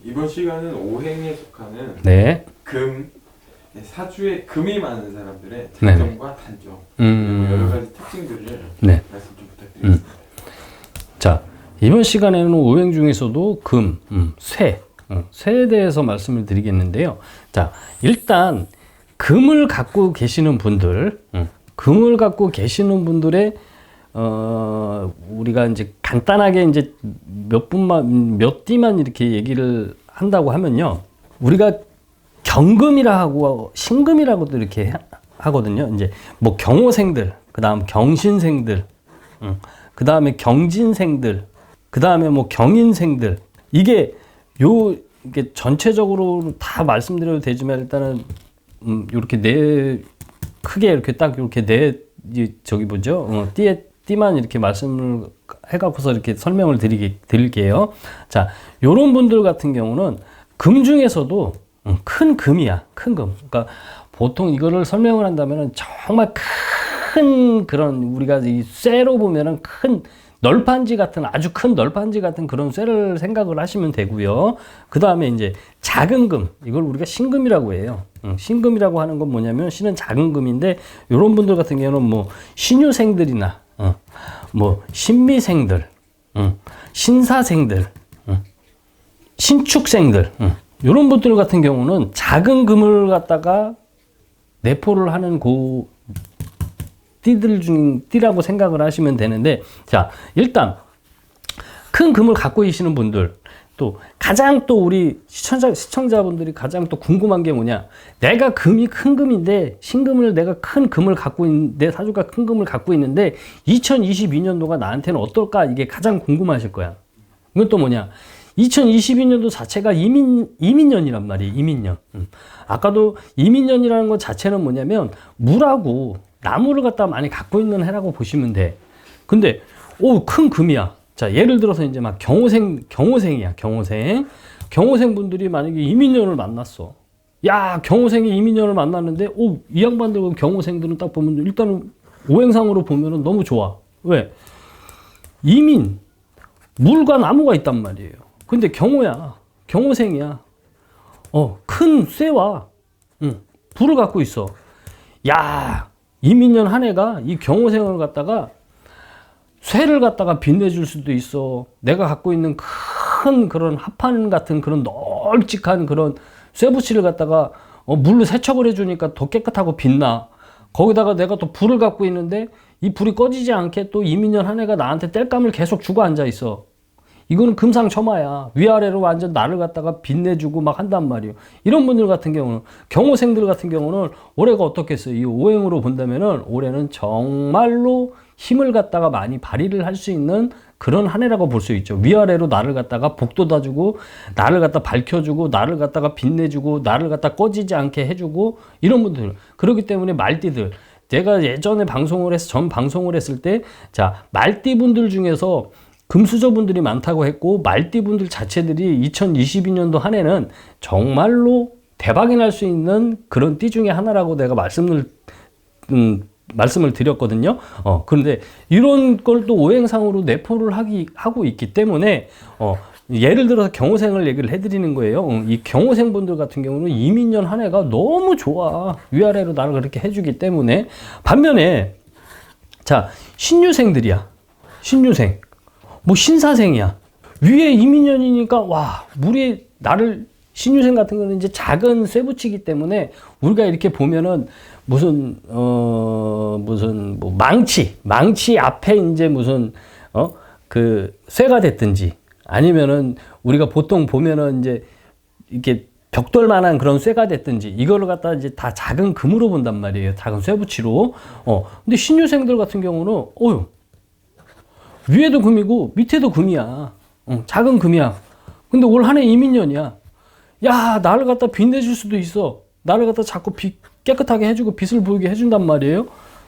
이번 시간은 오행에 속하는 네. 금, 사주에 금이 많은 사람들의 장점과 단점, 그리고 여러 가지 특징들을 네. 말씀 좀 부탁드리겠습니다. 자, 이번 시간에는 오행 중에서도 금, 쇠, 쇠에 대해서 말씀을 드리겠는데요. 자, 일단 금을 갖고 계시는 분들, 금을 갖고 계시는 분들의 우리가 이제 간단하게 이제 몇 띠만 이렇게 얘기를 한다고 하면요. 우리가 경금이라 하고 신금이라고도 이렇게 하거든요. 이제 뭐 경호생들, 그 다음 경신생들, 그 다음에 경진생들, 그 다음에 뭐 경인생들. 이게 전체적으로 다 말씀드려도 되지만 일단은 이렇게 크게 이렇게 딱 이렇게 저기 뭐죠? 띠만 이렇게 말씀을 해갖고서 이렇게 설명을 드릴게요. 자, 요런 분들 같은 경우는 금 중에서도 큰 금이야. 큰 금. 그러니까 보통 이거를 설명을 한다면은 정말 큰 그런 우리가 이 쇠로 보면은 큰 널판지 같은 아주 큰 널판지 같은 그런 쇠를 생각을 하시면 되고요. 그 다음에 이제 작은 금, 이걸 우리가 신금이라고 해요. 신금이라고 하는 건 뭐냐면 신은 작은 금인데 이런 분들 같은 경우는 뭐 신유생들이나 뭐 신미생들, 신사생들, 신축생들, 이런 분들 같은 경우는 작은 금을 갖다가 내포를 하는 띠라고 생각을 하시면 되는데, 자, 일단 큰 금을 갖고 계시는 분들, 또 가장 또 우리 시청자분들이 가장 또 궁금한 게 뭐냐, 내가 금이 큰 금인데 신금을 내가 큰 금을 갖고 있는데, 내 사주가 큰 금을 갖고 있는데 2022년도가 나한테는 어떨까, 이게 가장 궁금하실 거야. 이건 또 뭐냐, 2022년도 자체가 이민년이란 말이에요. 이민년. 아까도 이민년이라는 것 자체는 뭐냐면 물하고 나무를 갖다 많이 갖고 있는 해라고 보시면 돼. 근데 큰 금이야. 자, 예를 들어서 이제 막 경호생이야. 경호생 분들이 만약에 이민년을 만났어. 야, 경호생이 이민년을 만났는데 이 양반들 경호생들은 딱 보면 일단은 오행상으로 보면은 너무 좋아. 왜? 이민 물과 나무가 있단 말이에요. 근데 경호생이야. 큰 쇠와 불을 갖고 있어. 야, 이민년 한 해가 이 경호생을 갖다가 쇠를 갖다가 빛내줄 수도 있어. 내가 갖고 있는 큰 그런 합판 같은 그런 널찍한 그런 쇠붙이를 갖다가 물로 세척을 해주니까 더 깨끗하고 빛나. 거기다가 내가 또 불을 갖고 있는데 이 불이 꺼지지 않게 또 이민년 한 해가 나한테 땔감을 계속 주고 앉아 있어. 이거는 금상첨화야. 위아래로 완전 나를 갖다가 빛내주고 막 한단 말이에요. 이런 분들 같은 경우는, 경호생들 같은 경우는 올해가 어떻겠어요? 이 오행으로 본다면은 올해는 정말로 힘을 갖다가 많이 발휘를 할 수 있는 그런 한 해라고 볼 수 있죠. 위아래로 나를 갖다가 복돋아주고, 나를 갖다 밝혀주고, 나를 갖다가 빛내주고, 나를 갖다 꺼지지 않게 해주고, 이런 분들. 그렇기 때문에 말띠들. 제가 예전에 전 방송을 했을 때, 자, 말띠 분들 중에서 금수저분들이 많다고 했고, 말띠분들 자체들이 2022년도 한 해는 정말로 대박이 날 수 있는 그런 띠 중에 하나라고 내가 말씀을 드렸거든요. 그런데 이런 걸 또 오행상으로 내포를 하고 있기 때문에, 예를 들어서 경호생을 얘기를 해드리는 거예요. 이 경호생분들 같은 경우는 이민년 한 해가 너무 좋아. 위아래로 나를 그렇게 해주기 때문에. 반면에, 자, 신유생들이야. 신유생. 뭐 신사생이야. 위에 이민년이니까 와, 물이 나를, 신유생 같은 거는 이제 작은 쇠붙이기 때문에 우리가 이렇게 보면은 무슨 뭐 망치 앞에 이제 무슨 그 쇠가 됐든지, 아니면은 우리가 보통 보면은 이제 이렇게 벽돌만한 그런 쇠가 됐든지, 이거를 갖다 이제 다 작은 금으로 본단 말이에요. 작은 쇠붙이로. 근데 신유생들 같은 경우는 위에도 금이고 밑에도 금이야. 작은 금이야. 근데 올 한 해 이민년이야. 야, 나를 갖다 빛내줄 수도 있어. 나를 갖다 자꾸 깨끗하게 해주고 빛을 보이게 해준단 말이에요.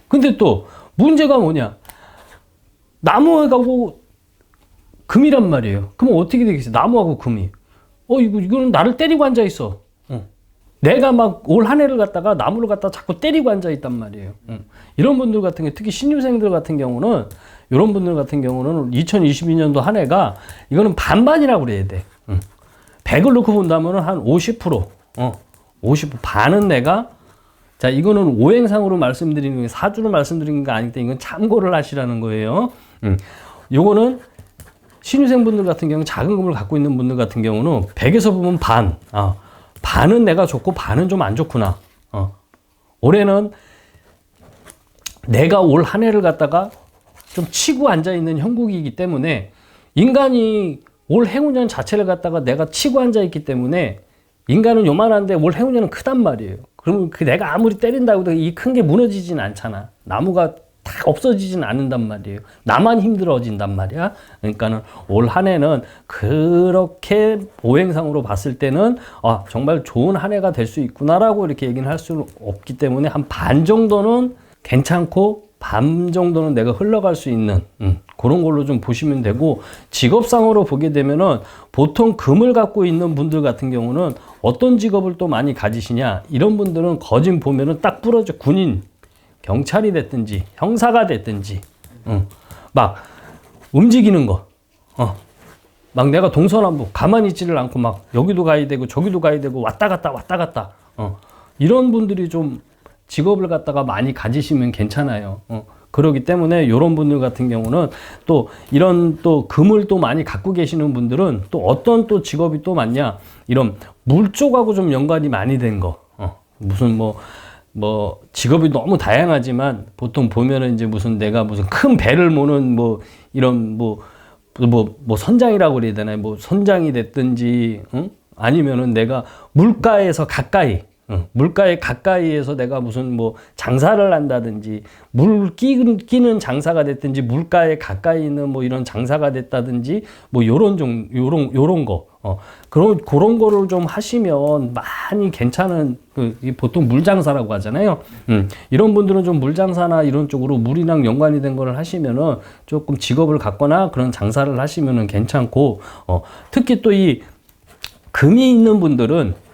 근데 또 문제가 뭐냐, 나무하고 금이란 말이에요. 그럼 어떻게 되겠어요? 나무하고 금이. 이거는 나를 때리고 앉아 있어. 내가 막 올 한 해를 갖다가 나무를 갖다가 자꾸 때리고 앉아 있단 말이에요. 이런 분들 같은 경우, 특히 신유생들 같은 경우는, 이런 분들 같은 경우는 2022년도 한 해가 이거는 반반이라고 그래야 돼. 100을 놓고 본다면 한 50%, 50% 반은 내가 자, 이거는 오행상으로 말씀드리는 게 사주로 말씀드리는 게 아니기 때문에 이건 참고를 하시라는 거예요. 요거는 신유생분들 같은 경우는 작은 금을 갖고 있는 분들 같은 경우는 100에서 보면 반, 반은 내가 좋고 반은 좀 안 좋구나. 올해는 내가 올 한 해를 갖다가 좀 치고 앉아있는 형국이기 때문에 인간이 올 행운년 자체를 갖다가 내가 치고 앉아있기 때문에 인간은 요만한데 올 행운년은 크단 말이에요. 그러면 그 내가 아무리 때린다고 해도 이 큰 게 무너지진 않잖아. 나무가 다 없어지진 않는단 말이에요. 나만 힘들어진단 말이야. 그러니까는 올 한 해는 그렇게 오행상으로 봤을 때는 정말 좋은 한 해가 될 수 있구나라고 이렇게 얘기는 할 수는 없기 때문에 한 반 정도는 괜찮고 반 정도는 내가 흘러갈 수 있는 그런 걸로 좀 보시면 되고, 직업상으로 보게 되면은 보통 금을 갖고 있는 분들 같은 경우는 어떤 직업을 또 많이 가지시냐, 이런 분들은 거진 보면은 딱 부러져. 군인, 경찰이 됐든지 형사가 됐든지 막 움직이는 거, 막 내가 동서남북 가만히 있지를 않고 막 여기도 가야 되고 저기도 가야 되고 왔다 갔다 이런 분들이 좀 직업을 갖다가 많이 가지시면 괜찮아요. 그렇기 때문에 이런 분들 같은 경우는 또 이런 또 금을 또 많이 갖고 계시는 분들은 또 어떤 또 직업이 또 많냐, 이런 물 쪽하고 좀 연관이 많이 된 거, 무슨 뭐 직업이 너무 다양하지만 보통 보면은 이제 무슨 내가 무슨 큰 배를 모는 뭐 이런 뭐 선장이라고 그래야 되나요? 뭐 선장이 됐든지, 아니면은 내가 물가에서 가까이, 물가에 가까이에서 내가 무슨 뭐 장사를 한다든지, 물 끼는 장사가 됐든지, 물가에 가까이 있는 뭐 이런 장사가 됐다든지, 뭐 요런 거, 그런 거를 좀 하시면 많이 괜찮은, 보통 물장사라고 하잖아요. 이런 분들은 좀 물장사나 이런 쪽으로 물이랑 연관이 된 거를 하시면은 조금 직업을 갖거나 그런 장사를 하시면은 괜찮고, 특히 또 이 금이 있는 분들은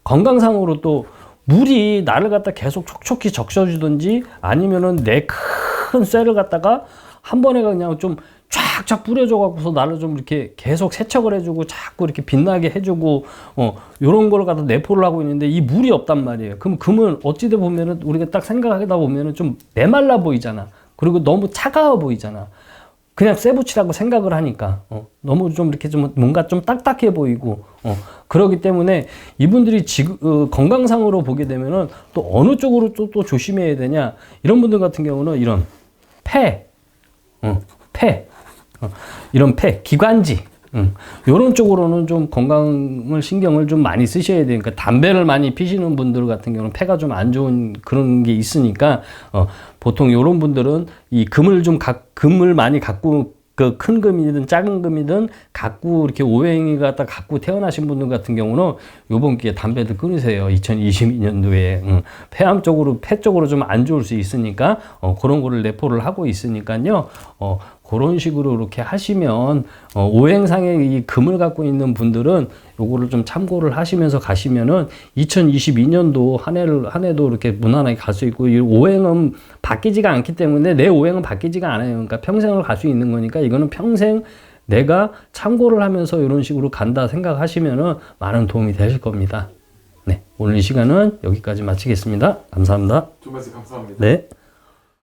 건강상으로 또 물이 나를 갖다 계속 촉촉히 적셔주든지, 아니면은 내 큰 쇠를 갖다가 한 번에 그냥 좀 쫙쫙 뿌려줘갖고서 나를 좀 이렇게 계속 세척을 해주고 자꾸 이렇게 빛나게 해주고, 요런 걸 갖다 내포를 하고 있는데 이 물이 없단 말이에요. 그럼 금은 어찌돼 보면은 우리가 딱 생각하다 보면은 좀 메말라 보이잖아. 그리고 너무 차가워 보이잖아. 그냥 쇠붙이라고 생각을 하니까 너무 좀 이렇게 좀 뭔가 좀 딱딱해 보이고, 그렇기 때문에 이분들이 건강상으로 보게 되면은 또 어느 쪽으로 또 조심해야 되냐, 이런 분들 같은 경우는 이런 이런 폐, 기관지, 요런 쪽으로는 좀 건강을 신경을 좀 많이 쓰셔야 되니까, 담배를 많이 피시는 분들 같은 경우는 폐가 좀 안 좋은 그런 게 있으니까, 보통 요런 분들은 이 금을 많이 갖고, 그 큰 금이든 작은 금이든 갖고 이렇게 오행이 갖다 갖고 태어나신 분들 같은 경우는 요번 기회에 담배도 끊으세요. 2022년도에 폐 쪽으로 좀 안 좋을 수 있으니까 그런 거를 내포를 하고 있으니까요. 그런 식으로 이렇게 하시면, 오행상의 이 금을 갖고 있는 분들은 요거를 좀 참고를 하시면서 가시면은 2022년도 한 해도 이렇게 무난하게 갈 수 있고, 이 오행은 바뀌지가 않기 때문에, 내 오행은 바뀌지가 않아요. 그러니까 평생을 갈 수 있는 거니까 이거는 평생 내가 참고를 하면서 이런 식으로 간다 생각하시면은 많은 도움이 되실 겁니다. 네, 오늘 이 시간은 여기까지 마치겠습니다. 감사합니다. 좀 말씀 감사합니다. 네.